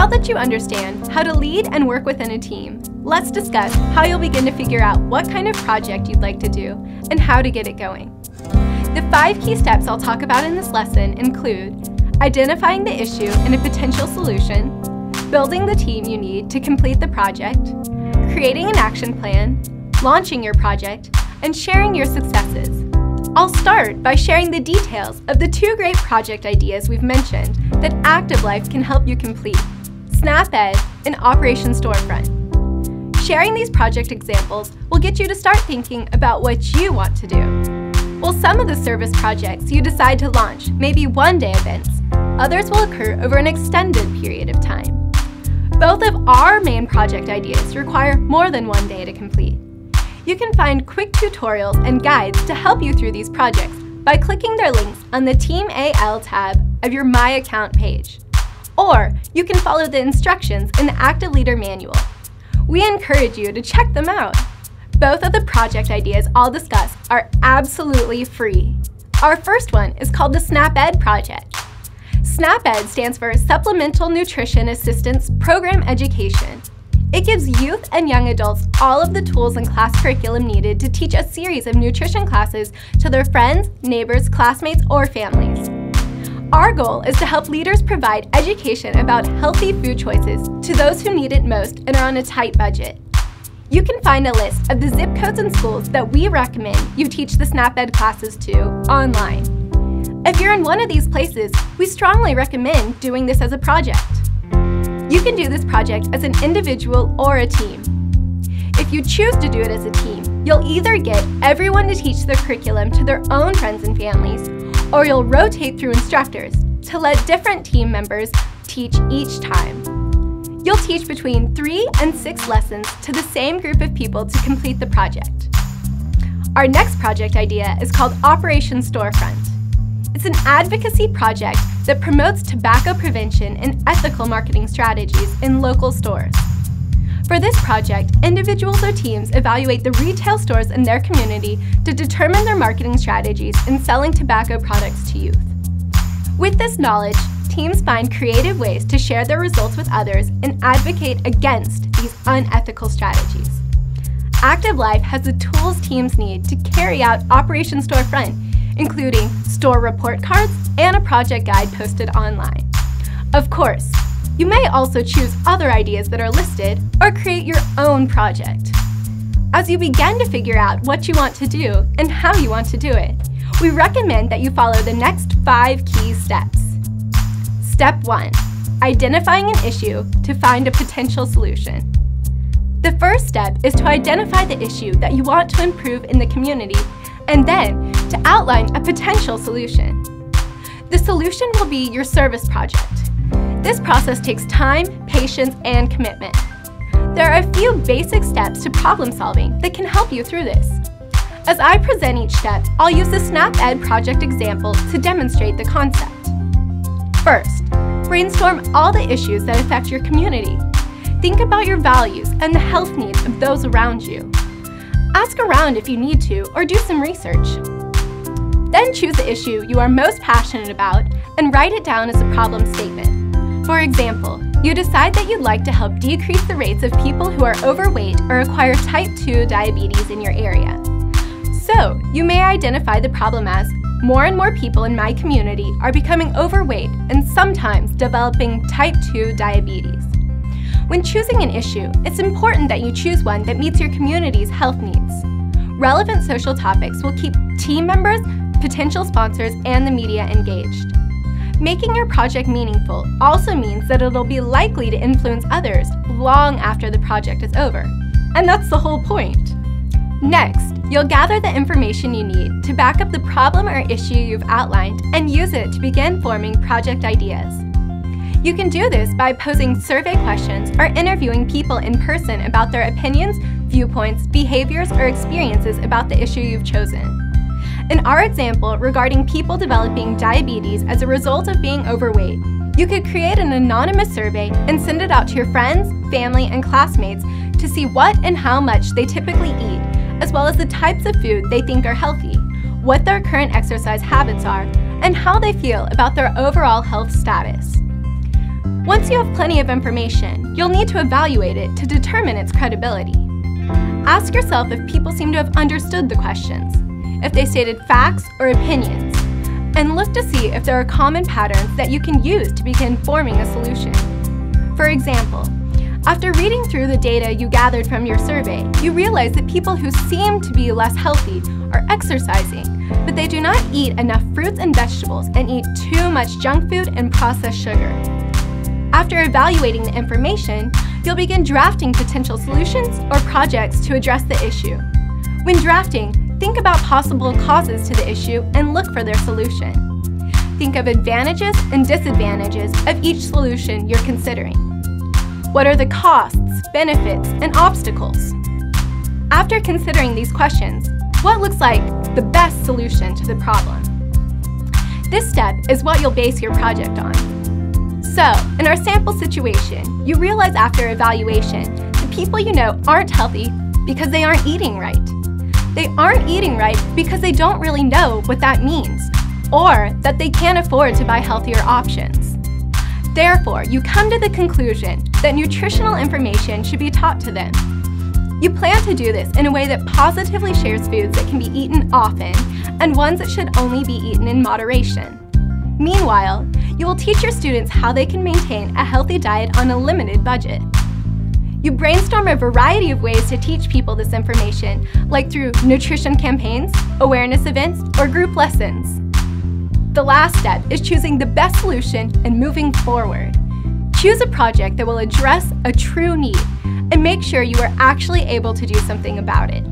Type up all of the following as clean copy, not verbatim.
Now that you understand how to lead and work within a team, let's discuss how you'll begin to figure out what kind of project you'd like to do and how to get it going. The 5 key steps I'll talk about in this lesson include identifying the issue and a potential solution, building the team you need to complete the project, creating an action plan, launching your project, and sharing your successes. I'll start by sharing the details of the 2 great project ideas we've mentioned that ActiveLife can help you complete, SnapEd and Operation Storefront. Sharing these project examples will get you to start thinking about what you want to do. While some of the service projects you decide to launch may be one-day events, others will occur over an extended period of time. Both of our main project ideas require more than 1 day to complete. You can find quick tutorials and guides to help you through these projects by clicking their links on the Team AL tab of your My Account page. Or you can follow the instructions in the Active Leader manual. We encourage you to check them out. Both of the project ideas I'll discuss are absolutely free. Our first one is called the SnapEd project. SnapEd stands for Supplemental Nutrition Assistance Program Education. It gives youth and young adults all of the tools and class curriculum needed to teach a series of nutrition classes to their friends, neighbors, classmates, or families. Our goal is to help leaders provide education about healthy food choices to those who need it most and are on a tight budget. You can find a list of the zip codes and schools that we recommend you teach the SnapEd classes to online. If you're in one of these places, we strongly recommend doing this as a project. You can do this project as an individual or a team. If you choose to do it as a team, you'll either get everyone to teach the curriculum to their own friends and families, or you'll rotate through instructors to let different team members teach each time. You'll teach between 3 and 6 lessons to the same group of people to complete the project. Our next project idea is called Operation Storefront. It's an advocacy project that promotes tobacco prevention and ethical marketing strategies in local stores. For this project, individuals or teams evaluate the retail stores in their community to determine their marketing strategies in selling tobacco products to youth. With this knowledge, teams find creative ways to share their results with others and advocate against these unethical strategies. ActiveLife has the tools teams need to carry out Operation Storefront, including store report cards and a project guide posted online. Of course, you may also choose other ideas that are listed or create your own project. As you begin to figure out what you want to do and how you want to do it, we recommend that you follow the next 5 key steps. Step 1. Identifying an issue to find a potential solution. The first step is to identify the issue that you want to improve in the community and then to outline a potential solution. The solution will be your service project. This process takes time, patience, and commitment. There are a few basic steps to problem solving that can help you through this. As I present each step, I'll use the SnapEd project example to demonstrate the concept. First, brainstorm all the issues that affect your community. Think about your values and the health needs of those around you. Ask around if you need to, or do some research. Then choose the issue you are most passionate about and write it down as a problem statement. For example, you decide that you'd like to help decrease the rates of people who are overweight or acquire type 2 diabetes in your area. So, you may identify the problem as, more and more people in my community are becoming overweight and sometimes developing type 2 diabetes. When choosing an issue, it's important that you choose one that meets your community's health needs. Relevant social topics will keep team members, potential sponsors, and the media engaged. Making your project meaningful also means that it'll be likely to influence others long after the project is over. And that's the whole point. Next, you'll gather the information you need to back up the problem or issue you've outlined and use it to begin forming project ideas. You can do this by posing survey questions or interviewing people in person about their opinions, viewpoints, behaviors, or experiences about the issue you've chosen. In our example regarding people developing diabetes as a result of being overweight, you could create an anonymous survey and send it out to your friends, family, and classmates to see what and how much they typically eat, as well as the types of food they think are healthy, what their current exercise habits are, and how they feel about their overall health status. Once you have plenty of information, you'll need to evaluate it to determine its credibility. Ask yourself if people seem to have understood the questions, if they stated facts or opinions, and look to see if there are common patterns that you can use to begin forming a solution. For example, after reading through the data you gathered from your survey, you realize that people who seem to be less healthy are exercising, but they do not eat enough fruits and vegetables and eat too much junk food and processed sugar. After evaluating the information, you'll begin drafting potential solutions or projects to address the issue. When drafting, think about possible causes to the issue and look for their solution. Think of advantages and disadvantages of each solution you're considering. What are the costs, benefits, and obstacles? After considering these questions, what looks like the best solution to the problem? This step is what you'll base your project on. So, in our sample situation, you realize after evaluation, the people you know aren't healthy because they aren't eating right. They aren't eating right because they don't really know what that means, or that they can't afford to buy healthier options. Therefore, you come to the conclusion that nutritional information should be taught to them. You plan to do this in a way that positively shares foods that can be eaten often and ones that should only be eaten in moderation. Meanwhile, you will teach your students how they can maintain a healthy diet on a limited budget. You brainstorm a variety of ways to teach people this information, like through nutrition campaigns, awareness events, or group lessons. The last step is choosing the best solution and moving forward. Choose a project that will address a true need and make sure you are actually able to do something about it.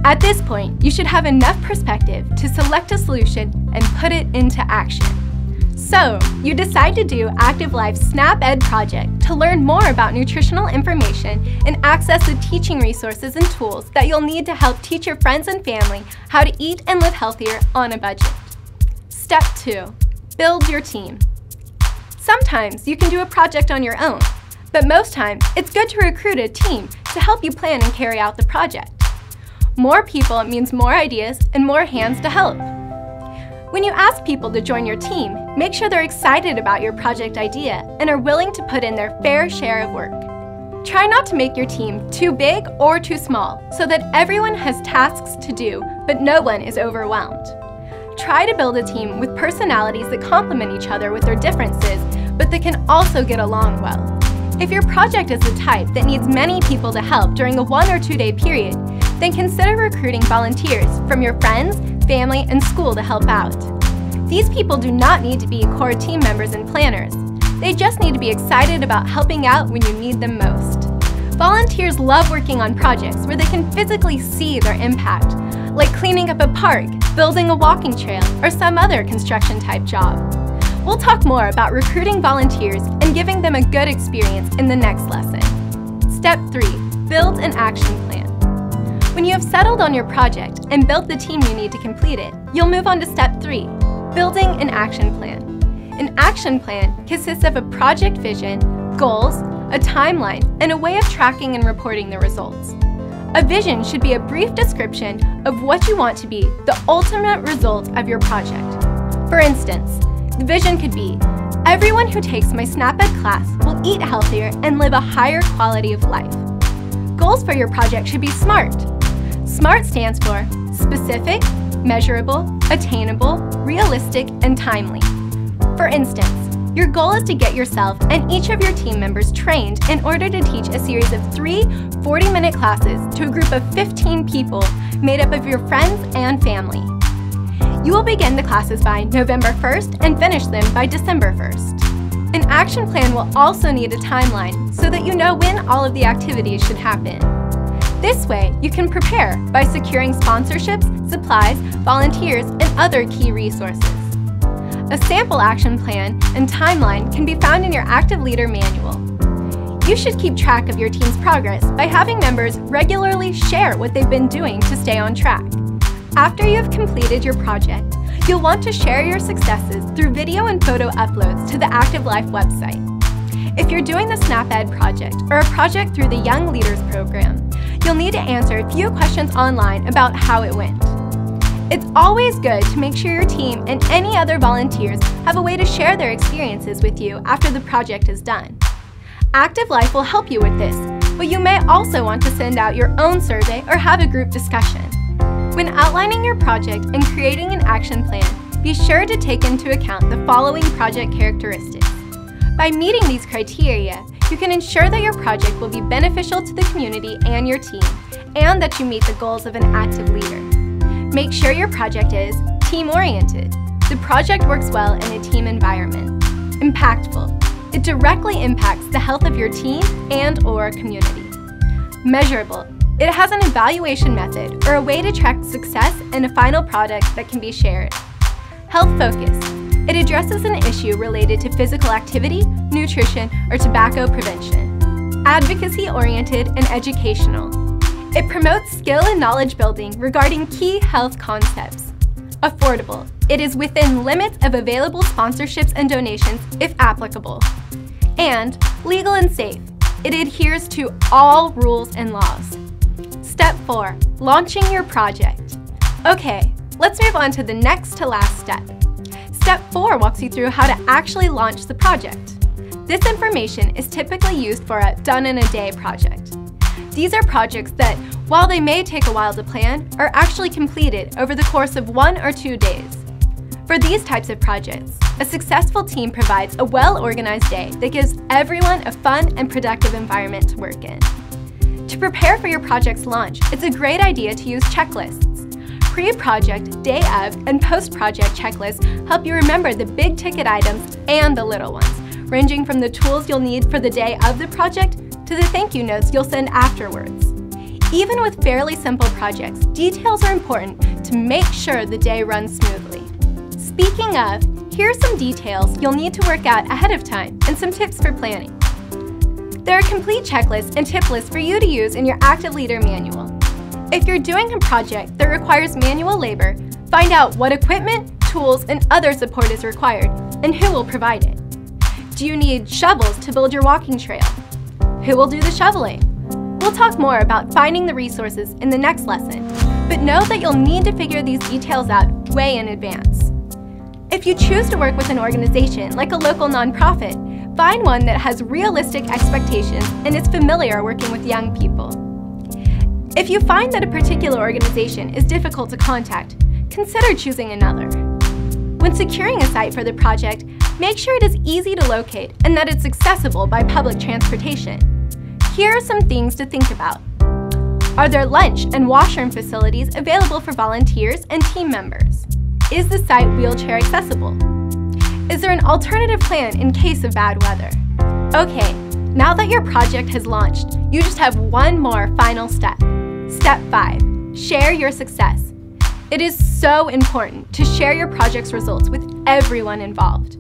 At this point, you should have enough perspective to select a solution and put it into action. So, you decide to do ActiveLife's SnapEd project to learn more about nutritional information and access the teaching resources and tools that you'll need to help teach your friends and family how to eat and live healthier on a budget. Step 2. Build your team. Sometimes you can do a project on your own, but most times it's good to recruit a team to help you plan and carry out the project. More people means more ideas and more hands to help. When you ask people to join your team, make sure they're excited about your project idea and are willing to put in their fair share of work. Try not to make your team too big or too small so that everyone has tasks to do, but no one is overwhelmed. Try to build a team with personalities that complement each other with their differences, but that can also get along well. If your project is the type that needs many people to help during a 1 or 2 day period, then consider recruiting volunteers from your friends, family, and school to help out. These people do not need to be core team members and planners. They just need to be excited about helping out when you need them most. Volunteers love working on projects where they can physically see their impact, like cleaning up a park, building a walking trail, or some other construction-type job. We'll talk more about recruiting volunteers and giving them a good experience in the next lesson. Step 3. Build an action plan. When you have settled on your project and built the team you need to complete it, you'll move on to Step 3. Building an action plan. An action plan consists of a project vision, goals, a timeline, and a way of tracking and reporting the results. A vision should be a brief description of what you want to be the ultimate result of your project. For instance, the vision could be, everyone who takes my SnapEd class will eat healthier and live a higher quality of life. Goals for your project should be SMART. SMART stands for specific, measurable, attainable, realistic, and timely. For instance, your goal is to get yourself and each of your team members trained in order to teach a series of 3 40-minute classes to a group of 15 people made up of your friends and family. You will begin the classes by November 1st and finish them by December 1st. An action plan will also need a timeline so that you know when all of the activities should happen. This way, you can prepare by securing sponsorships, supplies, volunteers, and other key resources. A sample action plan and timeline can be found in your Active Leader manual. You should keep track of your team's progress by having members regularly share what they've been doing to stay on track. After you have completed your project, you'll want to share your successes through video and photo uploads to the ActiveLife website. If you're doing the SnapEd project or a project through the Young Leaders program, you'll need to answer a few questions online about how it went. It's always good to make sure your team and any other volunteers have a way to share their experiences with you after the project is done. Active Life will help you with this, but you may also want to send out your own survey or have a group discussion. When outlining your project and creating an action plan, be sure to take into account the following project characteristics. By meeting these criteria, you can ensure that your project will be beneficial to the community and your team, and that you meet the goals of an active leader. Make sure your project is team-oriented. The project works well in a team environment. Impactful. It directly impacts the health of your team and/or community. Measurable. It has an evaluation method or a way to track success in a final product that can be shared. Health-focused. It addresses an issue related to physical activity, nutrition, or tobacco prevention. Advocacy-oriented and educational. It promotes skill and knowledge building regarding key health concepts. Affordable. It is within limits of available sponsorships and donations if applicable. And legal and safe. It adheres to all rules and laws. Step 4. Launching your project. Okay, let's move on to the next to last step. Step 4 walks you through how to actually launch the project. This information is typically used for a done-in-a-day project. These are projects that, while they may take a while to plan, are actually completed over the course of 1 or 2 days. For these types of projects, a successful team provides a well-organized day that gives everyone a fun and productive environment to work in. To prepare for your project's launch, it's a great idea to use checklists. Pre-project, day of, and post-project checklists help you remember the big-ticket items and the little ones, ranging from the tools you'll need for the day of the project to the thank you notes you'll send afterwards. Even with fairly simple projects, details are important to make sure the day runs smoothly. Speaking of, here are some details you'll need to work out ahead of time and some tips for planning. There are complete checklists and tip lists for you to use in your Active Leader manual. If you're doing a project that requires manual labor, find out what equipment, tools, and other support is required and who will provide it. Do you need shovels to build your walking trail? Who will do the shoveling? We'll talk more about finding the resources in the next lesson, but know that you'll need to figure these details out way in advance. If you choose to work with an organization like a local nonprofit, find one that has realistic expectations and is familiar working with young people. If you find that a particular organization is difficult to contact, consider choosing another. When securing a site for the project, make sure it is easy to locate and that it's accessible by public transportation. Here are some things to think about. Are there lunch and washroom facilities available for volunteers and team members? Is the site wheelchair accessible? Is there an alternative plan in case of bad weather? Okay, now that your project has launched, you just have one more final step. Step 5. Share your success. It is so important to share your project's results with everyone involved.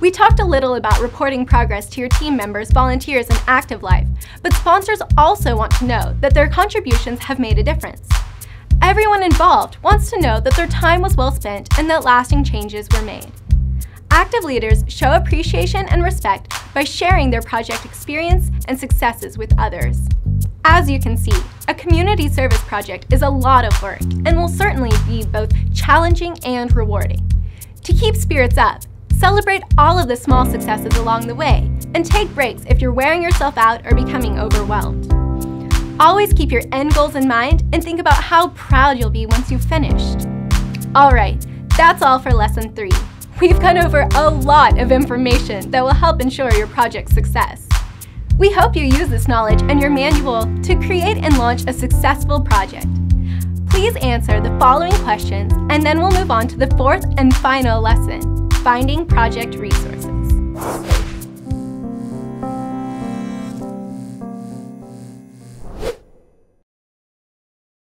We talked a little about reporting progress to your team members, volunteers, and Active Life, but sponsors also want to know that their contributions have made a difference. Everyone involved wants to know that their time was well spent and that lasting changes were made. Active leaders show appreciation and respect by sharing their project experience and successes with others. As you can see, a community service project is a lot of work and will certainly be both challenging and rewarding. To keep spirits up, celebrate all of the small successes along the way and take breaks if you're wearing yourself out or becoming overwhelmed. Always keep your end goals in mind and think about how proud you'll be once you've finished. Alright, that's all for Lesson 3. We've gone over a lot of information that will help ensure your project's success. We hope you use this knowledge and your manual to create and launch a successful project. Please answer the following questions and then we'll move on to the 4th and final lesson, finding project resources.